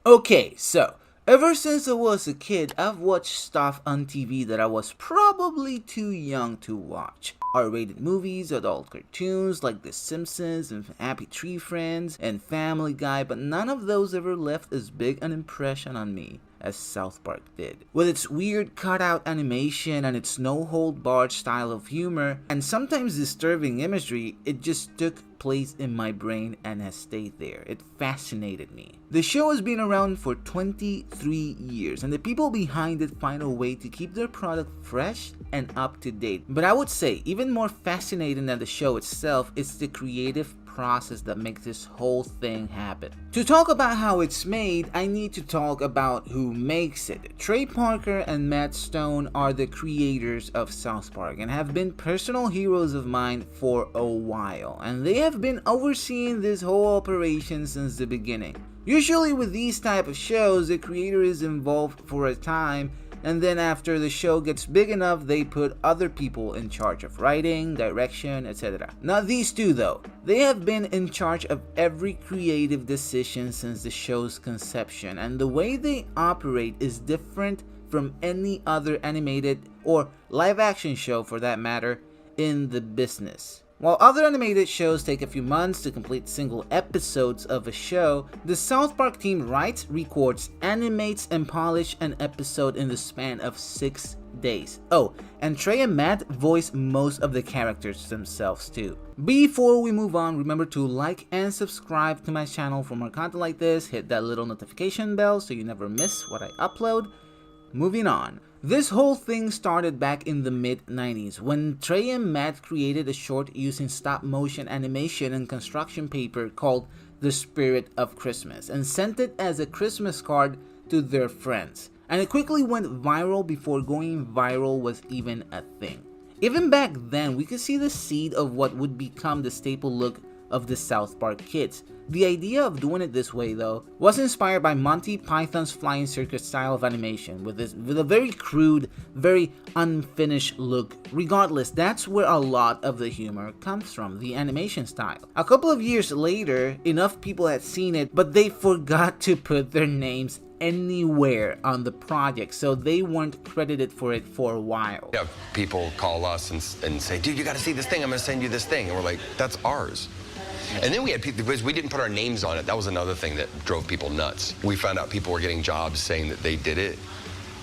Okay, so ever since I was a kid, I've watched stuff on TV that I was probably too young to watch. R-rated movies, adult cartoons like The Simpsons and Happy Tree Friends and Family Guy, but none of those ever left as big an impression on me as South Park did. With its weird cutout animation and its no-hold-barred style of humor, and sometimes disturbing imagery, it just took place in my brain and has stayed there. It fascinated me. The show has been around for 23 years, and the people behind it find a way to keep their product fresh and up to date. But I would say, even more fascinating than the show itself is the creative process that makes this whole thing happen. To talk about how it's made, I need to talk about who makes it. Trey Parker and Matt Stone are the creators of South Park and have been personal heroes of mine for a while, and they have been overseeing this whole operation since the beginning. Usually with these type of shows, the creator is involved for a time, and then after the show gets big enough, they put other people in charge of writing, direction, etc. Not these two though. They have been in charge of every creative decision since the show's conception, and the way they operate is different from any other animated or live action show for that matter in the business. While other animated shows take a few months to complete single episodes of a show, the South Park team writes, records, animates, and polish an episode in the span of 6 days. Oh, and Trey and Matt voice most of the characters themselves too. Before we move on, remember to like and subscribe to my channel for more content like this. Hit that little notification bell so you never miss what I upload. Moving on. This whole thing started back in the mid-90s when Trey and Matt created a short using stop-motion animation and construction paper called The Spirit of Christmas and sent it as a Christmas card to their friends. And it quickly went viral before going viral was even a thing. Even back then, we could see the seed of what would become the staple look of the South Park kids. The idea of doing it this way though was inspired by Monty Python's Flying Circus style of animation with a very crude, very unfinished look. Regardless, that's where a lot of the humor comes from, the animation style. A couple of years later, enough people had seen it, but they forgot to put their names anywhere on the project, so they weren't credited for it for a while. Yeah, people call us and say, dude, you gotta see this thing, I'm gonna send you this thing. And we're like, that's ours. And then we had people, because we didn't put our names on it, that was another thing that drove people nuts. We found out people were getting jobs saying that they did it.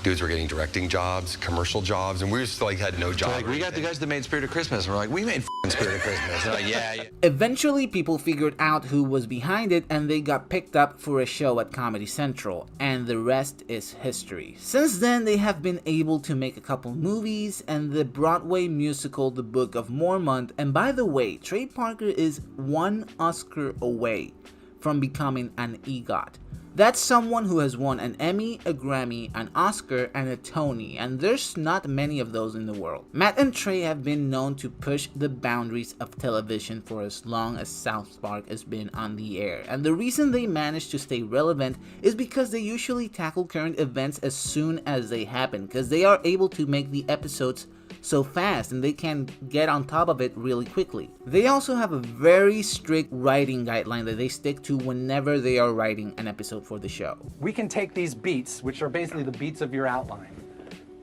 Dudes were getting directing jobs, commercial jobs, and we just like had no job. Like, we got the guys that made Spirit of Christmas, and we're like, we made Spirit of Christmas. Like, yeah. Eventually, people figured out who was behind it, and they got picked up for a show at Comedy Central, and the rest is history. Since then, they have been able to make a couple movies, and the Broadway musical The Book of Mormon, and by the way, Trey Parker is 1 Oscar away from becoming an EGOT. That's someone who has won an Emmy, a Grammy, an Oscar, and a Tony, and there's not many of those in the world. Matt and Trey have been known to push the boundaries of television for as long as South Park has been on the air, and the reason they manage to stay relevant is because they usually tackle current events as soon as they happen, because they are able to make the episodes so fast and they can get on top of it really quickly. They also have a very strict writing guideline that they stick to whenever they are writing an episode for the show. We can take these beats, which are basically the beats of your outline,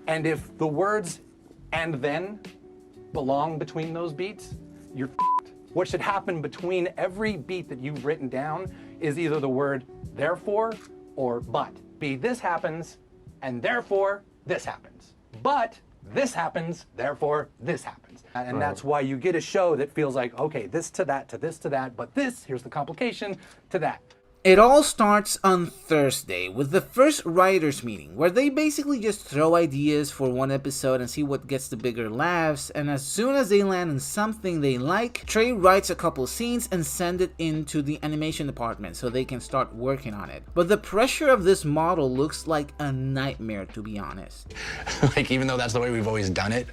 and if the words "and then" belong between those beats, you're f***ed. What should happen between every beat that you've written down is either the word "therefore" or "but." Be this happens, and therefore this happens. But this happens, therefore this happens. And that's why you get a show that feels like, okay, this to that, to this to that, but this, here's the complication, to that. It all starts on Thursday with the first writers meeting where they basically just throw ideas for one episode and see what gets the bigger laughs, and as soon as they land on something they like, Trey writes a couple scenes and sends it into the animation department so they can start working on it. But the pressure of this model looks like a nightmare, to be honest. Like, even though that's the way we've always done it,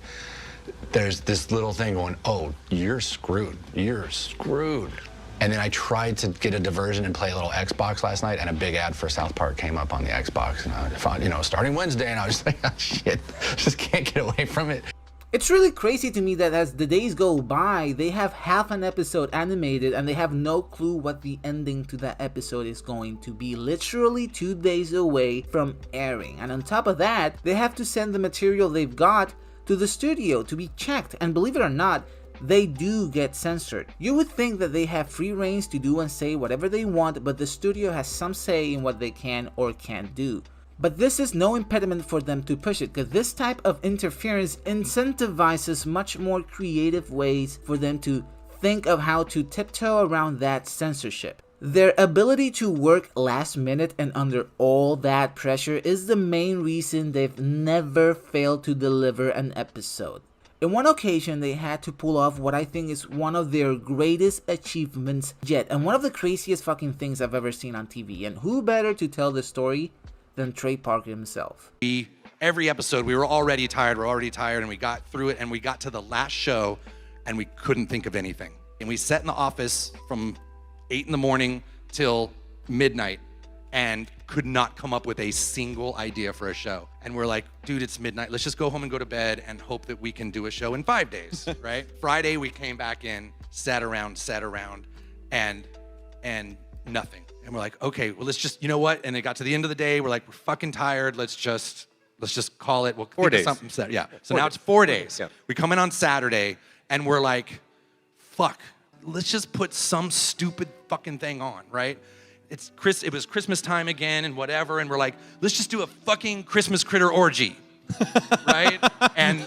there's this little thing going, oh, you're screwed. You're screwed. And then I tried to get a diversion and play a little Xbox last night, and a big ad for South Park came up on the Xbox, and I found, starting Wednesday, and I was just like, oh, shit, just can't get away from it. It's really crazy to me that as the days go by, they have half an episode animated and they have no clue what the ending to that episode is going to be, literally 2 days away from airing. And on top of that, they have to send the material they've got to the studio to be checked, and believe it or not, they do get censored. You would think that they have free reins to do and say whatever they want, but the studio has some say in what they can or can't do. But this is no impediment for them to push it, because this type of interference incentivizes much more creative ways for them to think of how to tiptoe around that censorship. Their ability to work last minute and under all that pressure is the main reason they've never failed to deliver an episode. In one occasion, they had to pull off what I think is one of their greatest achievements yet, and one of the craziest fucking things I've ever seen on TV. And who better to tell the story than Trey Parker himself? Every episode, we were already tired, and we got through it, and we got to the last show, and we couldn't think of anything. And we sat in the office from 8 in the morning till midnight and could not come up with a single idea for a show. And we're like, dude, it's midnight. Let's just go home and go to bed and hope that we can do a show in 5 days, right? Friday, we came back in, sat around, and nothing. And we're like, okay, well, let's just, you know what? And it got to the end of the day. We're like, we're fucking tired. Let's just call it. We'll 4 days. Something set. Yeah. So now it's 4 days. Yeah. We come in on Saturday and we're like, fuck, let's just put some stupid fucking thing on, right? It was Christmas time again and whatever. And we're like, let's just do a fucking Christmas critter orgy, right? And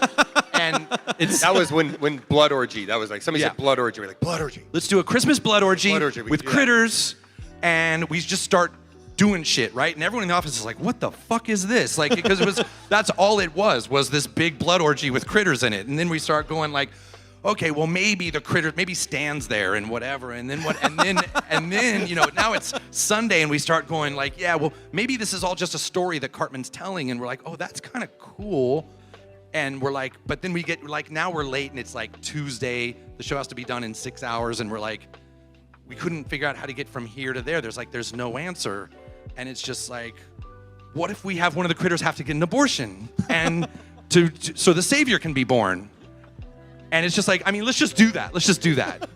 that was when Blood Orgy. That was like somebody said Blood Orgy. We're like, Blood Orgy. Let's do a Christmas blood orgy, We with can do critters, and we just start doing shit, right? And everyone in the office is like, what the fuck is this? Like, because that's all it was this big blood orgy with critters in it. And then we start going like, okay, well, maybe the critter, maybe Stan's there and whatever. And then what, and then, you know, now it's Sunday and we start going like, yeah, well, maybe this is all just a story that Cartman's telling. And we're like, oh, that's kind of cool. And we're like, but then we get like, now we're late and it's like Tuesday. The show has to be done in 6 hours. And we're like, we couldn't figure out how to get from here to there. There's no answer. And it's just like, what if we have one of the critters have to get an abortion and so the savior can be born? And it's just like, I mean, let's just do that.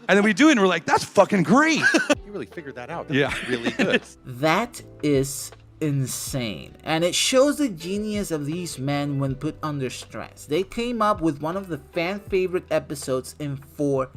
And then we do it and we're like, that's fucking great. You really figured that out. That's really good. That is insane. And it shows the genius of these men when put under stress. They came up with one of the fan favorite episodes in 4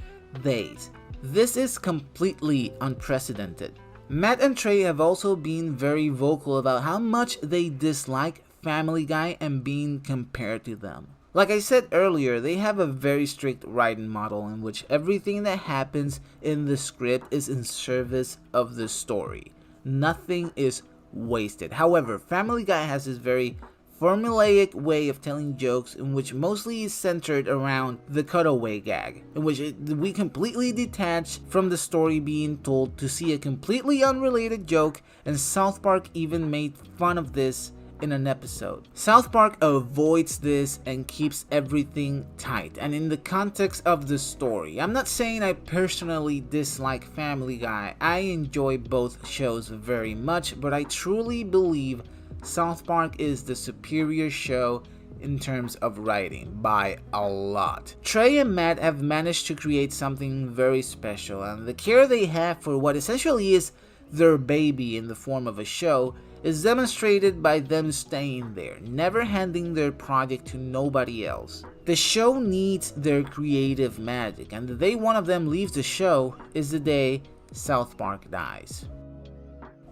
days. This is completely unprecedented. Matt and Trey have also been very vocal about how much they dislike Family Guy and being compared to them. Like I said earlier, they have a very strict writing model in which everything that happens in the script is in service of the story. Nothing is wasted. However, Family Guy has this very formulaic way of telling jokes in which mostly is centered around the cutaway gag, in which we completely detach from the story being told to see a completely unrelated joke, and South Park even made fun of this in an episode. South Park avoids this and keeps everything tight and in the context of the story. I'm not saying I personally dislike Family Guy. I enjoy both shows very much, but I truly believe South Park is the superior show in terms of writing by a lot. Trey and Matt have managed to create something very special, and the care they have for what essentially is their baby in the form of a show is demonstrated by them staying there, never handing their project to nobody else. The show needs their creative magic, and the day one of them leaves the show is the day South Park dies.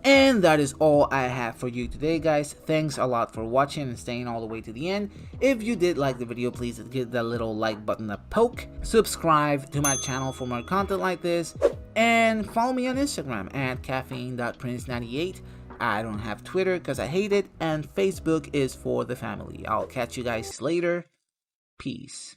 And that is all I have for you today, guys. Thanks a lot for watching and staying all the way to the end. If you did like the video, please give that little like button a poke. Subscribe to my channel for more content like this. And follow me on Instagram at caffeine.prince98. I don't have Twitter because I hate it. And Facebook is for the family. I'll catch you guys later. Peace.